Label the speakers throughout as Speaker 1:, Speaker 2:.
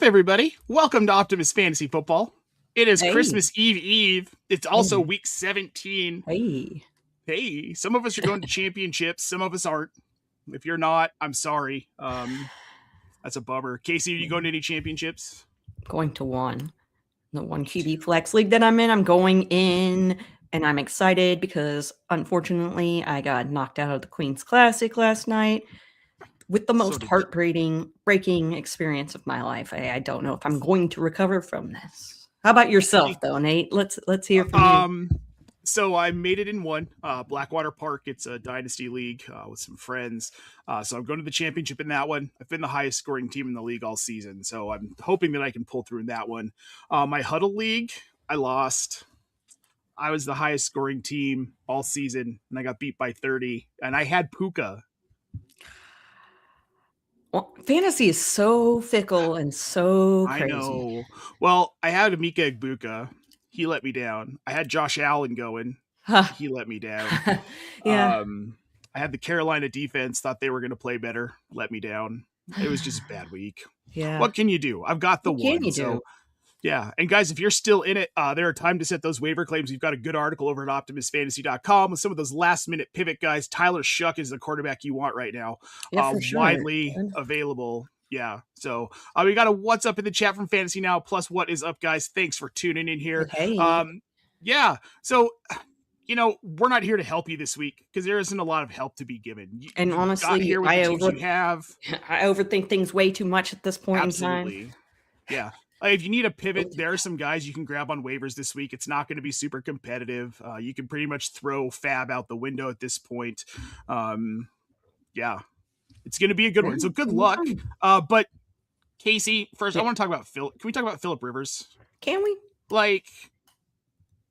Speaker 1: up, everybody? Welcome to Optimus Fantasy Football. It is
Speaker 2: Hey.
Speaker 1: Christmas Eve. It's also
Speaker 2: Mhm.
Speaker 1: week 17.
Speaker 2: Hey.
Speaker 1: Hey, some of us are going to championships. Some of us aren't. If you're not, I'm sorry. That's a bummer. Kacey, are you going to any championships?
Speaker 2: Going to one. The one QB flex league that I'm in, I'm going in, and I'm excited because unfortunately I got knocked out of the Queen's Classic last night with the most heartbreaking experience of my life. I don't know if I'm going to recover from this. How about yourself, though, Nate? Let's hear from you.
Speaker 1: So I made it in one, Blackwater Park. It's a dynasty league with some friends. So I'm going to the championship in that one. I've been the highest scoring team in the league all season. So I'm hoping that I can pull through in that one. My huddle league, I lost. I was the highest scoring team all season, and I got beat by 30. And I had Puka.
Speaker 2: Well, fantasy is so fickle and so crazy.
Speaker 1: I know. Well, I had Emeka Egbuka. He let me down. I had Josh Allen going. He let me down.
Speaker 2: Yeah.
Speaker 1: I had the Carolina defense, thought they were going to play better, let me down. It was just a bad week.
Speaker 2: Yeah.
Speaker 1: What can you do? I've got the
Speaker 2: what
Speaker 1: one.
Speaker 2: Can you do?
Speaker 1: Yeah. And guys, if you're still in it, there are time to set those waiver claims. We've got a good article over at optimusfantasy.com with some of those last minute pivot guys. Tyler Shuck is the quarterback you want right now.
Speaker 2: Yeah, for sure.
Speaker 1: Widely available. Yeah. So we got a what's up in the chat from Fantasy Now, plus what is up, guys. Thanks for tuning in here.
Speaker 2: Hey.
Speaker 1: Yeah. So, we're not here to help you this week because there isn't a lot of help to be given.
Speaker 2: And honestly,
Speaker 1: here with the teams you have.
Speaker 2: I overthink things way too much at this point in time.
Speaker 1: Yeah. If you need a pivot, there are some guys you can grab on waivers this week. It's not going to be super competitive. You can pretty much throw Fab out the window at this point. Yeah. It's going to be a good one. So good luck. But Kacey, first, I want to talk about Phil. Can we talk about Philip Rivers?
Speaker 2: Can we?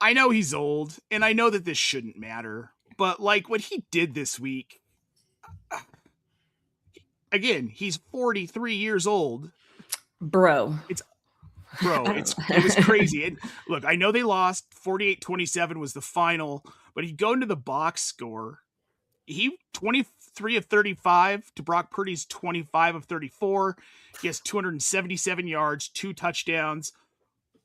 Speaker 1: I know he's old, and I know that this shouldn't matter, but what he did this week, again, he's 43 years old.
Speaker 2: Bro,
Speaker 1: it was crazy. And look, I know they lost 48-27 was the final, but he'd go into the box score. He 23 of 35 to Brock Purdy's 25 of 34. He has 277 yards, 2 touchdowns,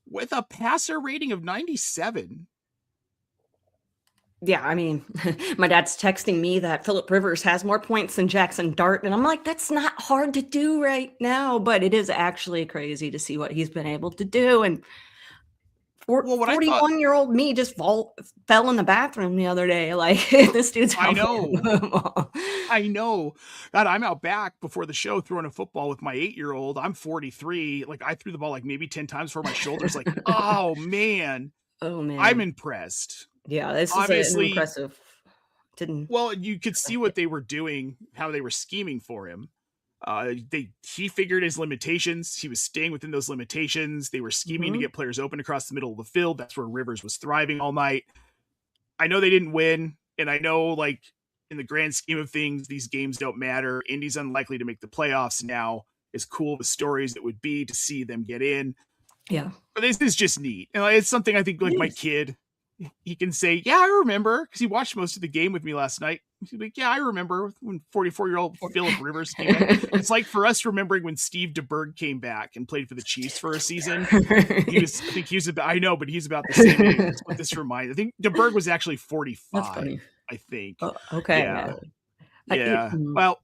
Speaker 1: with a passer rating of 97.
Speaker 2: Yeah, I mean, my dad's texting me that Philip Rivers has more points than Jackson Dart, and I'm like, that's not hard to do right now, but it is actually crazy to see what he's been able to do. And 41-year-old me just fell in the bathroom the other day. This dude's
Speaker 1: I know. God, I'm out back before the show throwing a football with my 8-year-old. I'm 43. I threw the ball maybe 10 times for my shoulders. Oh man.
Speaker 2: Oh man.
Speaker 1: I'm impressed.
Speaker 2: Yeah, this is obviously impressive.
Speaker 1: Well, you could see what they were doing, how they were scheming for him. He figured his limitations. He was staying within those limitations. They were scheming to get players open across the middle of the field. That's where Rivers was thriving all night. I know they didn't win, and I know in the grand scheme of things, these games don't matter. Indy's unlikely to make the playoffs now. As cool the stories it would be to see them get in.
Speaker 2: Yeah.
Speaker 1: But this is just neat. And it's something I think my kid, he can say, yeah, I remember, because he watched most of the game with me last night. He's like, yeah, I remember when 44-year-old Philip Rivers came back. It's like for us remembering when Steve DeBerg came back and played for the Chiefs for a season. He's about the same age. That's what this reminds. I think DeBerg was actually 45.
Speaker 2: That's funny.
Speaker 1: I think.
Speaker 2: Oh, okay.
Speaker 1: Yeah. Well,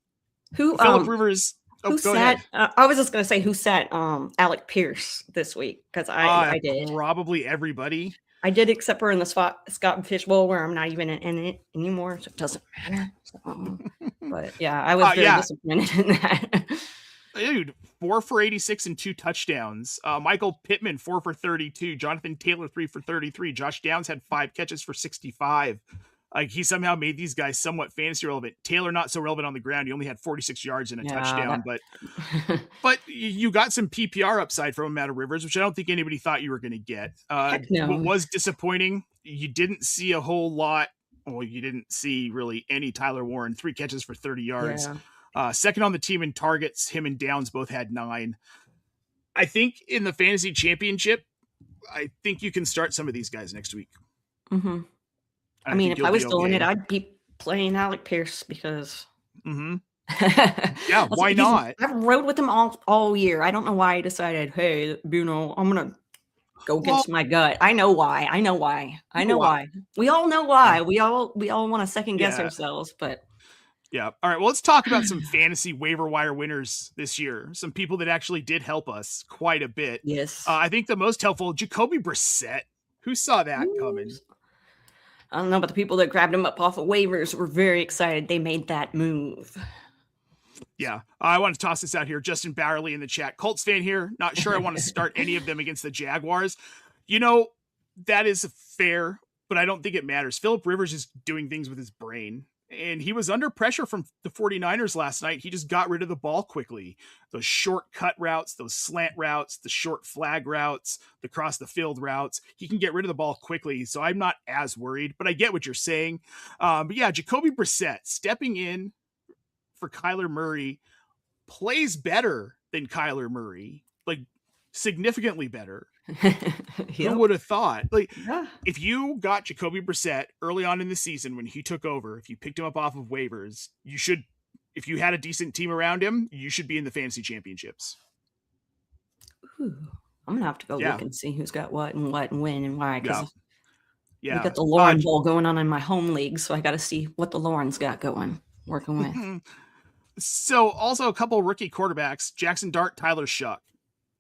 Speaker 2: who
Speaker 1: Philip Rivers.
Speaker 2: Who sat? I was just going to say who sat Alec Pierce this week, because I did.
Speaker 1: Probably everybody.
Speaker 2: I did, except for in the Scott and Fish Bowl, where I'm not even in it anymore, so it doesn't matter. But yeah, I was very disappointed in that.
Speaker 1: Dude, 4 for 86 and 2 touchdowns. Michael Pittman, 4 for 32. Jonathan Taylor, 3 for 33. Josh Downs had 5 catches for 65. He somehow made these guys somewhat fantasy relevant. Taylor not so relevant on the ground. He only had 46 yards and a touchdown, but you got some PPR upside from him out of Rivers, which I don't think anybody thought you were going to get.
Speaker 2: No.
Speaker 1: What was disappointing, you didn't see a whole lot. Well, you didn't see really any Tyler Warren, 3 catches for 30 yards. Yeah. Second on the team in targets, him and Downs both had 9. I think in the fantasy championship, I think you can start some of these guys next week.
Speaker 2: I mean, if I was still in it, I'd be playing Alec Pierce because
Speaker 1: Yeah, why not?
Speaker 2: I've rode with him all year. I don't know why I decided, hey, I'm gonna go against my gut. I know why. I know why. We all know why. We all want to second guess
Speaker 1: Yeah.
Speaker 2: ourselves, but
Speaker 1: Yeah. All right. Well, let's talk about some fantasy waiver wire winners this year. Some people that actually did help us quite a bit.
Speaker 2: yes.
Speaker 1: I think the most helpful, Jacoby Brissett. Who saw that coming?
Speaker 2: I don't know, but the people that grabbed him up off of waivers were very excited. They made that move.
Speaker 1: Yeah, I want to toss this out here. Justin Bowerly in the chat. Colts fan here. Not sure I want to start any of them against the Jaguars. That is fair, but I don't think it matters. Phillip Rivers is doing things with his brain, and he was under pressure from the 49ers last night. He just got rid of the ball quickly. Those short cut routes, those slant routes, the short flag routes, the cross the field routes. He can get rid of the ball quickly, so I'm not as worried, but I get what you're saying. But yeah, Jacoby Brissett stepping in for Kyler Murray plays better than Kyler Murray, like significantly better. Who would have thought? If you got Jacoby Brissett early on in the season when he took over, if you picked him up off of waivers, if you had a decent team around him, you should be in the fantasy championships.
Speaker 2: Ooh, I'm gonna have to go look and see who's got what and when and why. Because we got the Lauren Bowl going on in my home league, so I got to see what the Lauren's got working with.
Speaker 1: So also a couple rookie quarterbacks, Jackson Dart, Tyler Shuck.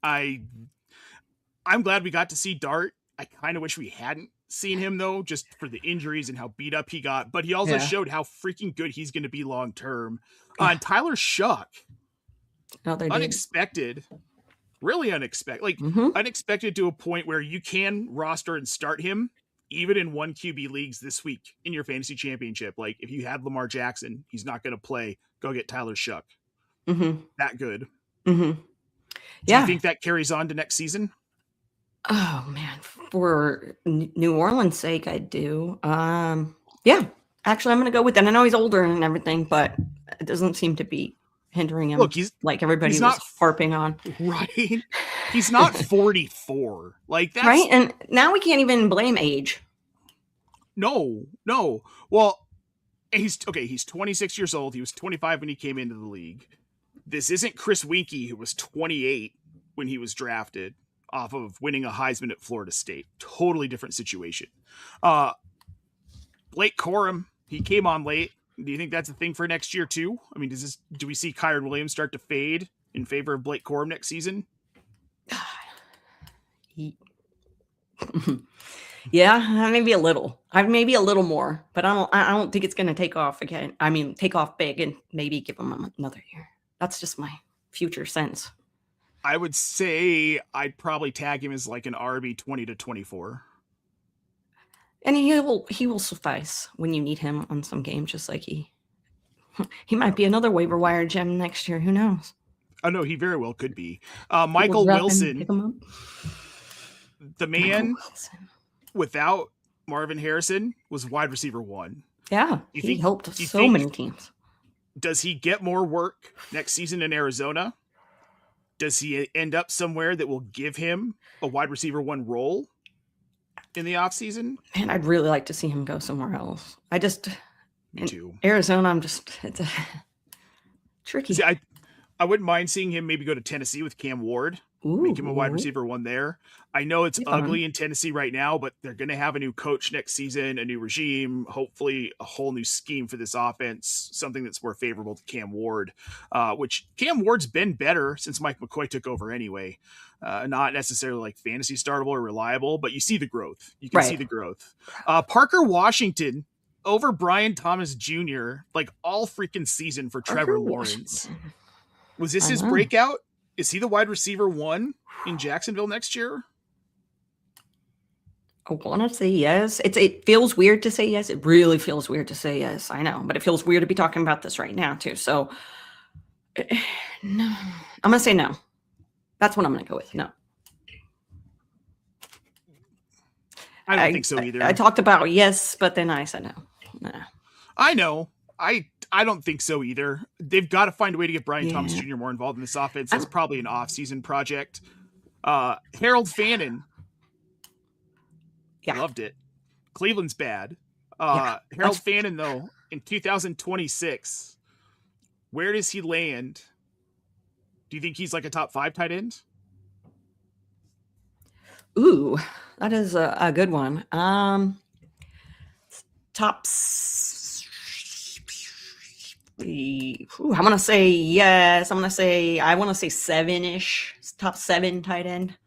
Speaker 1: I'm glad we got to see Dart. I kind of wish we hadn't seen him though, just for the injuries and how beat up he got, but he also showed how freaking good he's going to be long term. And Tyler Shuck, unexpected, really unexpected, unexpected to a point where you can roster and start him even in 1 QB leagues this week in your fantasy championship. Like if you had Lamar Jackson, he's not going to play. Go get Tyler Shuck. That good. Do you think that carries on to next season?
Speaker 2: Oh man, for New Orleans' sake, I do. Yeah, actually, I'm going to go with that. I know he's older and everything, but it doesn't seem to be hindering him. Look, he's like everybody was harping on.
Speaker 1: Right? He's not 44. Like that's
Speaker 2: right, and now we can't even blame age.
Speaker 1: No. Well, he's 26 years old. He was 25 when he came into the league. This isn't Chris Winkie, who was 28 when he was drafted off of winning a Heisman at Florida State. Totally different situation. Blake Corum, he came on late. Do you think that's a thing for next year too? I mean, do we see Kyron Williams start to fade in favor of Blake Corum next season?
Speaker 2: Yeah, maybe a little. Maybe a little more, but I don't think it's going to take off again. I mean, take off big and maybe give him another year. That's just my future sense.
Speaker 1: I would say I'd probably tag him as like an RB 20 to 24.
Speaker 2: And he will suffice when you need him on some games, just like he might be another waiver wire gem next year. Who knows?
Speaker 1: Oh no, he very well could be. Michael Wilson, the man without Marvin Harrison, was wide receiver 1.
Speaker 2: Yeah, he helped so many teams.
Speaker 1: Does he get more work next season in Arizona? Does he end up somewhere that will give him a wide receiver 1 role in the offseason?
Speaker 2: Man, I'd really like to see him go somewhere else. Me
Speaker 1: too.
Speaker 2: Arizona, it's tricky.
Speaker 1: See, I wouldn't mind seeing him maybe go to Tennessee with Cam Ward. Make him a wide receiver 1 there. I know it's ugly in Tennessee right now, but they're going to have a new coach next season, a new regime, hopefully a whole new scheme for this offense, something that's more favorable to Cam Ward, which Cam Ward's been better since Mike McCoy took over anyway. Not necessarily like fantasy startable or reliable, but you see the growth. You can see the growth. Parker Washington over Brian Thomas Jr. like all freaking season for Trevor Lawrence. Was this his breakout? Is he the wide receiver 1 in Jacksonville next year?
Speaker 2: I want to say yes. It feels weird to say yes. It really feels weird to say yes. I know, but it feels weird to be talking about this right now too. So no, I'm going to say no. That's what I'm going to go with. No.
Speaker 1: I don't think so either.
Speaker 2: I talked about yes, but then I said no. Nah.
Speaker 1: I know. I don't think so either. They've got to find a way to get Brian Thomas Jr. more involved in this offense. That's probably an off-season project. Harold Fannin. Loved it. Cleveland's bad. Harold Fannin, though, in 2026, Where does he land? Do you think he's like a top 5 tight end?
Speaker 2: Ooh, that is a good one. Top. I want to say yes. I want to say 7-ish. Top 7 tight end.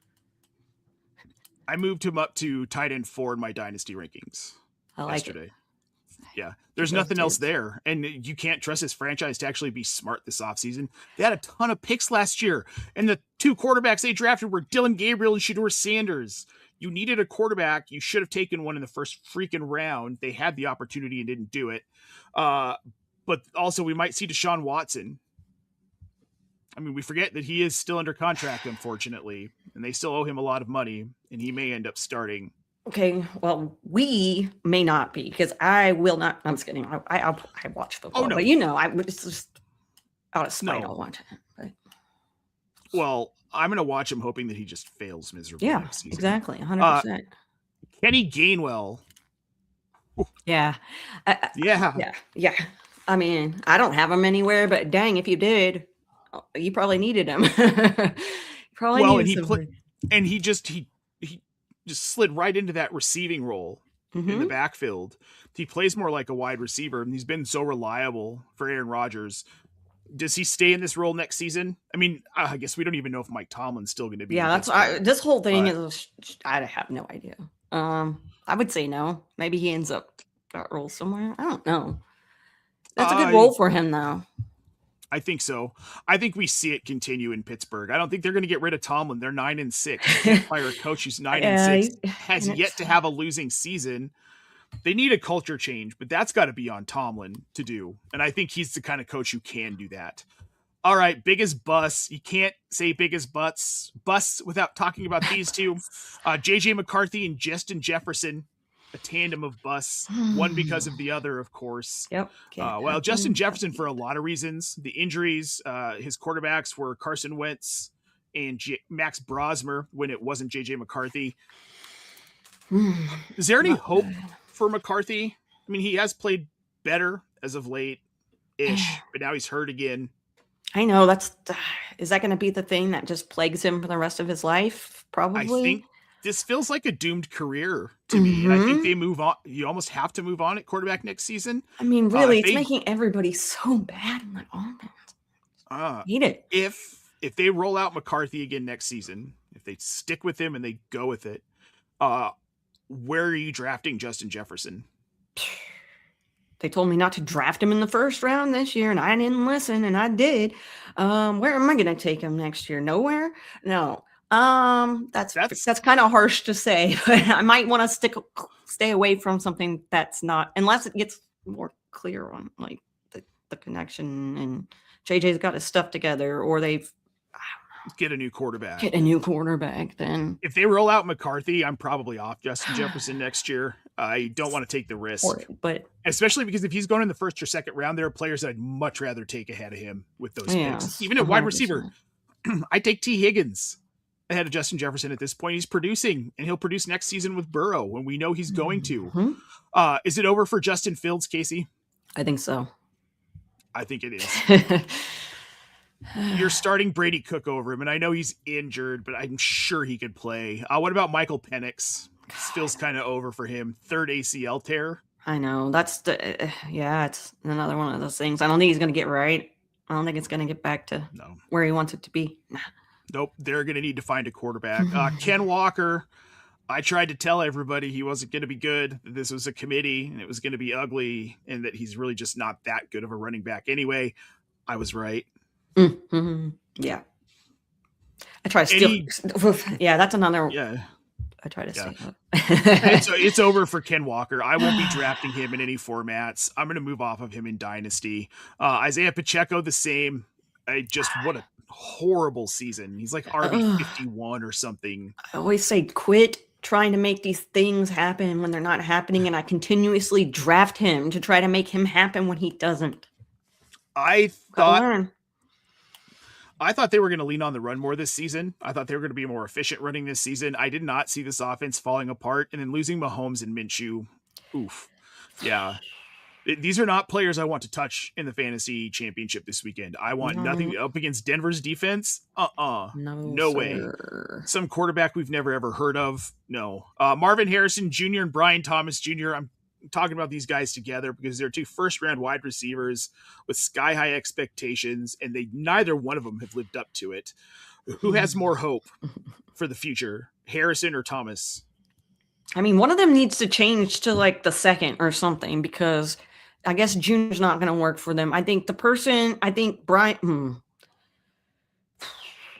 Speaker 1: I moved him up to tight end 4 in my dynasty rankings yesterday. Yeah, there's nothing else there, and you can't trust this franchise to actually be smart this offseason. They had a ton of picks last year, and the 2 quarterbacks they drafted were Dylan Gabriel and Shedeur Sanders. You needed a quarterback. You should have taken one in the first freaking round. They had the opportunity and didn't do it. But also, we might see Deshaun Watson. I mean, we forget that he is still under contract, unfortunately, and they still owe him a lot of money, and he may end up starting.
Speaker 2: Okay, well, we may not be, because I will not. I'm just kidding. I watch football, but it's just out of spite. I'll watch it. But.
Speaker 1: Well, I'm going to watch him hoping that he just fails miserably.
Speaker 2: Yeah, exactly. 100%.
Speaker 1: Kenny Gainwell.
Speaker 2: Yeah.
Speaker 1: Yeah.
Speaker 2: I mean, I don't have him anywhere, but dang, if you did, you probably needed him.
Speaker 1: He just slid right into that receiving role in the backfield. He plays more like a wide receiver, and he's been so reliable for Aaron Rodgers. Does he stay in this role next season? I mean, I guess we don't even know if Mike Tomlin's still going to be.
Speaker 2: Yeah, this whole thing is. I have no idea. I would say no. Maybe he ends up that role somewhere. I don't know. That's a good role for him, though.
Speaker 1: I think so. I think we see it continue in Pittsburgh. I don't think they're going to get rid of Tomlin. They're 9-6. They fire a coach who's 9-6, has yet to have a losing season. They need a culture change, but that's got to be on Tomlin to do. And I think he's the kind of coach who can do that. All right, biggest bust. You can't say biggest busts without talking about these two. JJ McCarthy and Justin Jefferson, a tandem of busts, one because of the other, of course.
Speaker 2: Yep.
Speaker 1: Well, Justin Jefferson for a lot of reasons. The injuries, his quarterbacks were Carson Wentz and Max Brosmer when it wasn't JJ McCarthy. Is there any hope for McCarthy? I mean, he has played better as of late-ish, but now he's hurt again.
Speaker 2: I know. Is that going to be the thing that just plagues him for the rest of his life? Probably.
Speaker 1: I think this feels like a doomed career to me. And I think they move on. You almost have to move on at quarterback next season.
Speaker 2: I mean, really, it's making everybody so bad in that offense. Hate it.
Speaker 1: If they roll out McCarthy again next season, if they stick with him and they go with it, where are you drafting Justin Jefferson?
Speaker 2: They told me not to draft him in the first round this year, and I didn't listen, and I did. Where am I going to take him next year? Nowhere? No. That's kind of harsh to say, but I might want to stay away from something that's not, unless it gets more clear on like the connection, and JJ's got his stuff together, or they've
Speaker 1: get a new quarterback.
Speaker 2: Then
Speaker 1: if they roll out McCarthy, I'm probably off Justin Jefferson next year. I don't want to take the risk,
Speaker 2: but
Speaker 1: especially because if he's going in the first or second round, there are players that I'd much rather take ahead of him with those picks. Even at wide receiver, I take T. Higgins ahead of Justin Jefferson at this point. He's producing, and he'll produce next season with Burrow when we know he's going to. Is it over for Justin Fields, Kacey?
Speaker 2: I think so.
Speaker 1: I think it is. You're starting Brady Cook over him, and I know he's injured, but I'm sure he could play. What about Michael Penix? This feels kind of over for him. Third ACL tear.
Speaker 2: I know. That's it's another one of those things. I don't think he's going to get right. I don't think it's going to get back to where he wants it to be.
Speaker 1: Nope. They're going to need to find a quarterback. Ken Walker, I tried to tell everybody he wasn't going to be good, that this was a committee, and it was going to be ugly, and that he's really just not that good of a running back anyway. I was right.
Speaker 2: Yeah. I try to steal. Yeah, that's another.
Speaker 1: Yeah.
Speaker 2: I try to say that.
Speaker 1: It's over for Ken Walker. I won't be drafting him in any formats. I'm going to move off of him in Dynasty. Isaiah Pacheco, the same. What a horrible season. He's like RB 51 or something.
Speaker 2: I always say quit trying to make these things happen when they're not happening, and I continuously draft him to try to make him happen when he doesn't.
Speaker 1: I thought they were going to lean on the run more this season. I thought they were going to be more efficient running this season. I did not see this offense falling apart, and then losing Mahomes and Minshew. Oof. Yeah. These are not players I want to touch in the fantasy championship this weekend. I want nothing up against Denver's defense. No way. Some quarterback we've never ever heard of. No. Marvin Harrison Jr. and Brian Thomas Jr. I'm talking about these guys together because they're 2 first-round wide receivers with sky-high expectations, and neither one of them have lived up to it. Who has more hope for the future, Harrison or Thomas?
Speaker 2: I mean, one of them needs to change to like the second or something, because I guess Junior's not going to work for them. I think Brian. I'm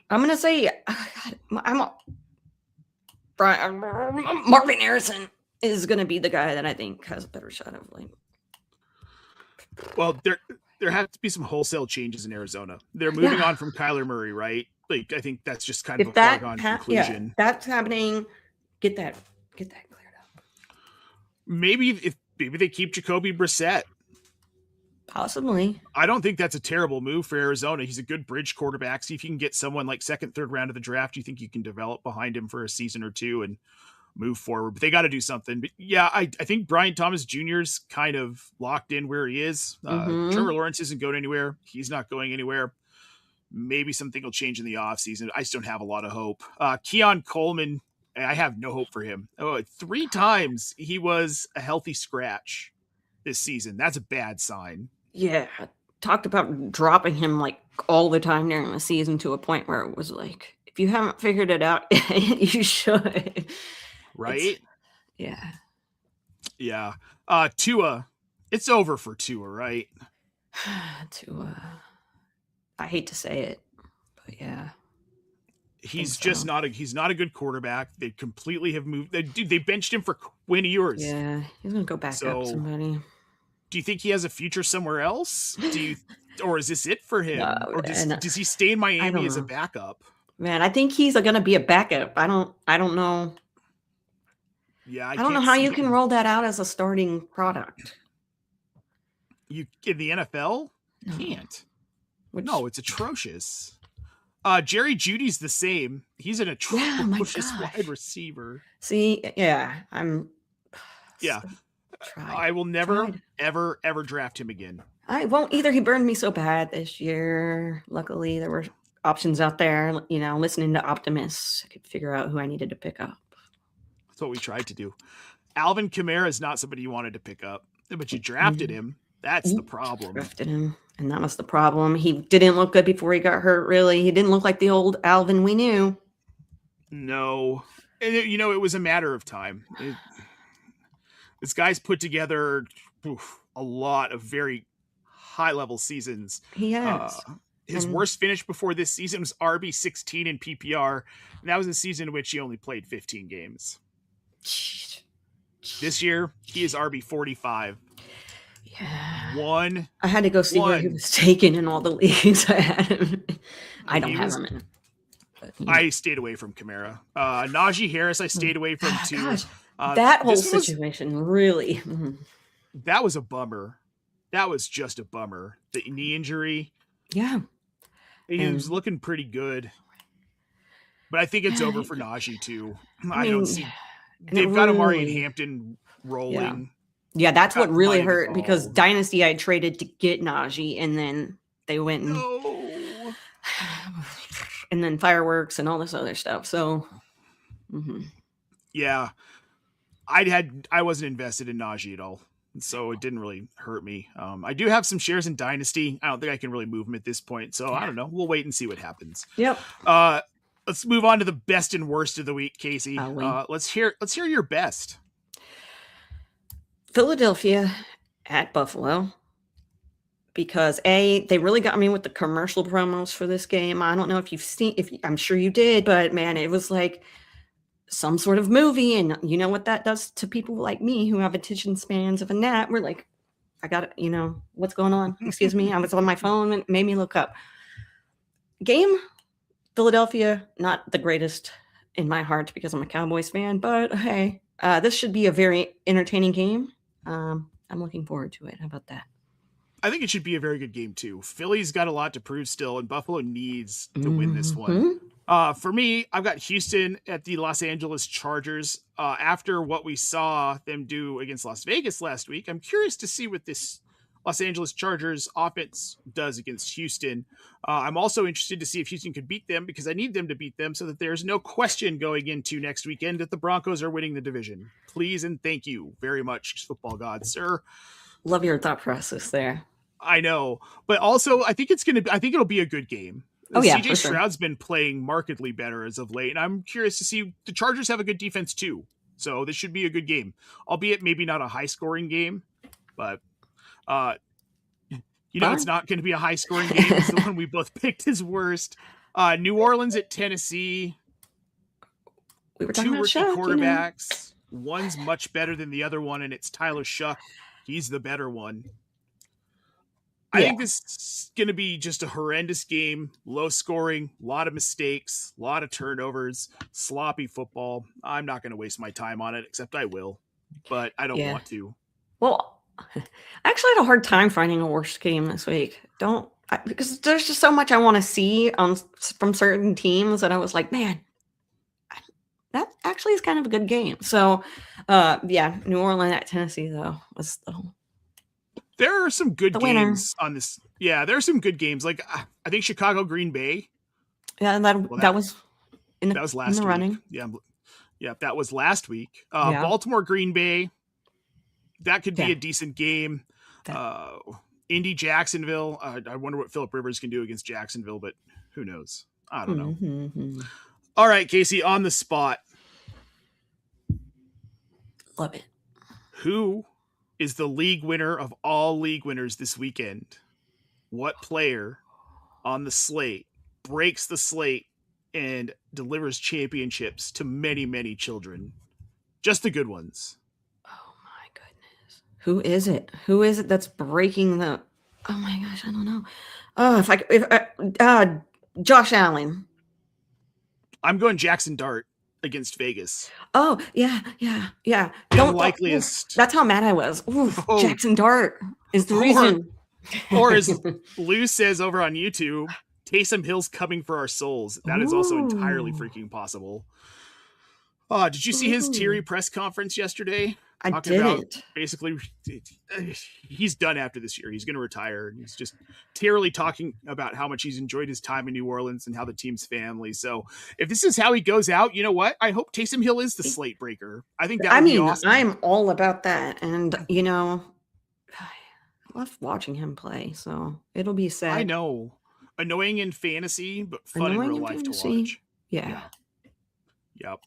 Speaker 2: going to say Marvin Harrison is going to be the guy that I think has a better shot of like.
Speaker 1: Well, there have to be some wholesale changes in Arizona. They're moving on from Kyler Murray, right? Like, I think that's just kind of a foregone conclusion.
Speaker 2: Yeah, that's happening. Get that cleared up.
Speaker 1: Maybe they keep Jacoby Brissett.
Speaker 2: Possibly.
Speaker 1: I don't think that's a terrible move for Arizona. He's a good bridge quarterback. See if you can get someone like 2nd, 3rd round of the draft. You think you can develop behind him for a season or 2 and move forward. But they got to do something. But yeah, I think Brian Thomas Jr.'s kind of locked in where he is. Trevor Lawrence isn't going anywhere. He's not going anywhere. Maybe something will change in the offseason. I just don't have a lot of hope. Keon Coleman, I have no hope for him. 3 times he was a healthy scratch this season. That's a bad sign.
Speaker 2: Yeah. Talked about dropping him like all the time during the season to a point where it was like, if you haven't figured it out, you should.
Speaker 1: Right?
Speaker 2: Yeah.
Speaker 1: Tua. It's over for Tua, right?
Speaker 2: Tua. I hate to say it, but yeah.
Speaker 1: He's just not a good quarterback. They completely have moved. They benched him for Quinn Ewers.
Speaker 2: Yeah, he's gonna go back up somebody.
Speaker 1: Do you think he has a future somewhere else? Or is this it for him?
Speaker 2: No,
Speaker 1: or does he stay in Miami as a backup?
Speaker 2: Man, I think he's gonna be a backup. I don't know.
Speaker 1: Yeah,
Speaker 2: I don't know how you can roll that out as a starting product.
Speaker 1: You in the NFL? You can't. No, it's atrocious. Jerry Judy's the same. He's an atrocious wide receiver.
Speaker 2: See, yeah,
Speaker 1: I will never, ever draft him again.
Speaker 2: I won't either. He burned me so bad this year. Luckily, there were options out there. Listening to Optimus, I could figure out who I needed to pick up.
Speaker 1: That's what we tried to do. Alvin Kamara is not somebody you wanted to pick up, but you drafted him. That's the problem.
Speaker 2: Drafted him. And that was the problem. He didn't look good before he got hurt, really. He didn't look like the old Alvin we knew.
Speaker 1: No. And it was a matter of time. This guy's put together a lot of very high-level seasons.
Speaker 2: He has.
Speaker 1: His worst finish before this season was RB16 in PPR. And that was a season in which he only played 15 games. This year, he is RB45.
Speaker 2: Yeah. I had to go see where he was taken in all the leagues I had him. I don't have him in.
Speaker 1: I stayed away from Kamara. Najee Harris, I stayed away from too.
Speaker 2: Gosh, that whole situation really.
Speaker 1: That was a bummer. That was just a bummer. The knee injury.
Speaker 2: Yeah.
Speaker 1: He was looking pretty good. But I think it's over for Najee too. I don't see. They've got Amari and Hampton rolling.
Speaker 2: Yeah, that's what really hurt because Dynasty I traded to get Najee, and then they went and then fireworks and all this other stuff. So,
Speaker 1: yeah, I wasn't invested in Najee at all, so it didn't really hurt me. I do have some shares in Dynasty. I don't think I can really move them at this point, so I don't know. We'll wait and see what happens.
Speaker 2: Yep.
Speaker 1: Let's move on to the best and worst of the week, Kacey. Let's hear your best.
Speaker 2: Philadelphia at Buffalo, because they really got me with the commercial promos for this game. I don't know if you've seen, I'm sure you did, but man, it was like some sort of movie, and you know what that does to people like me who have attention spans of a gnat. We're like, I got it, what's going on? Excuse me, I was on my phone and it made me look up. Game, Philadelphia, not the greatest in my heart because I'm a Cowboys fan, but hey, this should be a very entertaining game. I'm looking forward to it. How about that?
Speaker 1: I think it should be a very good game too. Philly's got a lot to prove still, and Buffalo needs to win this one. For me, I've got Houston at the Los Angeles Chargers. After what we saw them do against Las Vegas last week, I'm curious to see what this Los Angeles Chargers offense does against Houston. I'm also interested to see if Houston could beat them because I need them to beat them so that there's no question going into next weekend that the Broncos are winning the division. Please and thank you very much, football gods, sir.
Speaker 2: Love your thought process there.
Speaker 1: I know, but also I think it'll be a good game.
Speaker 2: Oh, yeah,
Speaker 1: CJ Stroud's been playing markedly better as of late, and I'm curious to see the Chargers have a good defense too. So this should be a good game, albeit maybe not a high-scoring game, but it's not going to be a high-scoring game. It's the one we both picked as worst. New Orleans at Tennessee.
Speaker 2: We were talking
Speaker 1: two
Speaker 2: about
Speaker 1: rookie
Speaker 2: Shuck,
Speaker 1: quarterbacks. One's much better than the other one, and it's Tyler Shuck. He's the better one. I think this is going to be just a horrendous game, low scoring, a lot of mistakes, a lot of turnovers, sloppy football. I'm not going to waste my time on it, except I will, but I don't want to.
Speaker 2: Well, I actually had a hard time finding a worse game this week. Because there's just so much I want to see from certain teams that I was like, man, that actually is kind of a good game. So, New Orleans at Tennessee, though, was the
Speaker 1: There are some good games on this. Yeah, there are some good games. Like I think Chicago Green Bay.
Speaker 2: Yeah, that was
Speaker 1: last week.
Speaker 2: Running.
Speaker 1: Yeah, that was last week. Baltimore Green Bay. That could be a decent game. Indy Jacksonville. I wonder what Phillip Rivers can do against Jacksonville, but who knows? I don't know.
Speaker 2: Mm-hmm.
Speaker 1: All right, Kacey, on the spot.
Speaker 2: Love it.
Speaker 1: Who is the league winner of all league winners this weekend? What player on the slate breaks the slate and delivers championships to many, many children? Just the good ones.
Speaker 2: Oh my goodness. Who is it? Who is it that's breaking the... Oh my gosh, I don't know. Oh, Josh Allen.
Speaker 1: I'm going Jackson Dart against Vegas.
Speaker 2: Oh, yeah.
Speaker 1: Unlikeliest.
Speaker 2: That's how mad I was. Jackson Dart is the reason.
Speaker 1: Or as Lou says over on YouTube, Taysom Hill's coming for our souls. That is also entirely freaking possible. Did you see his teary press conference yesterday?
Speaker 2: I didn't.
Speaker 1: Basically, he's done after this year. He's going to retire. He's just tearily talking about how much he's enjoyed his time in New Orleans and how the team's family. So if this is how he goes out, you know what? I hope Taysom Hill is the slate breaker. I think that would be awesome.
Speaker 2: I'm all about that. And, I love watching him play. So it'll be sad.
Speaker 1: I know. Annoying in fantasy, but fun in real life to watch.
Speaker 2: Yeah.
Speaker 1: Yep.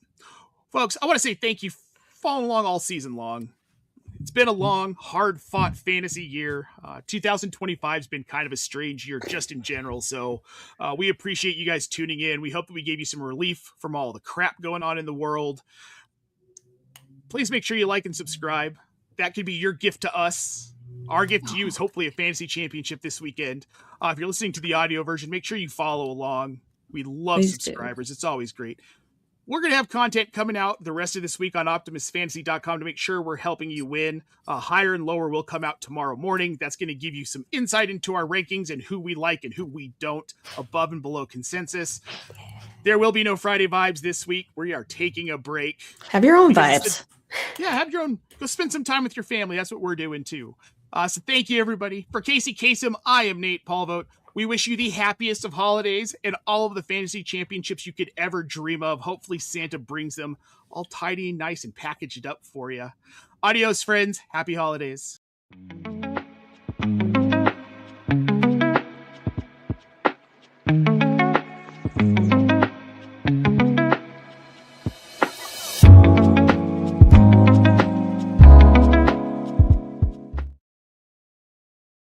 Speaker 1: Folks, I want to say thank you for following along all season long. It's been a long, hard-fought fantasy year. 2025 has been kind of a strange year just in general, so we appreciate you guys tuning in. We hope that we gave you some relief from all the crap going on in the world. Please make sure you like and subscribe. That could be your gift to us. Our gift to you is hopefully a fantasy championship this weekend. If you're listening to the audio version, make sure you follow along. We love subscribers. It's always great. We're going to have content coming out the rest of this week on OptimusFantasy.com to make sure we're helping you win. Higher and lower will come out tomorrow morning. That's going to give you some insight into our rankings and who we like and who we don't, above and below consensus. There will be no Friday vibes this week. We are taking a break.
Speaker 2: Have your own vibes.
Speaker 1: Have your own. Go spend some time with your family. That's what we're doing too. So thank you, everybody. For Kacey Kasem, I am Nate Polvogt. We wish you the happiest of holidays and all of the fantasy championships you could ever dream of. Hopefully Santa brings them all tidy and nice and packaged up for you. Adios, friends. Happy holidays.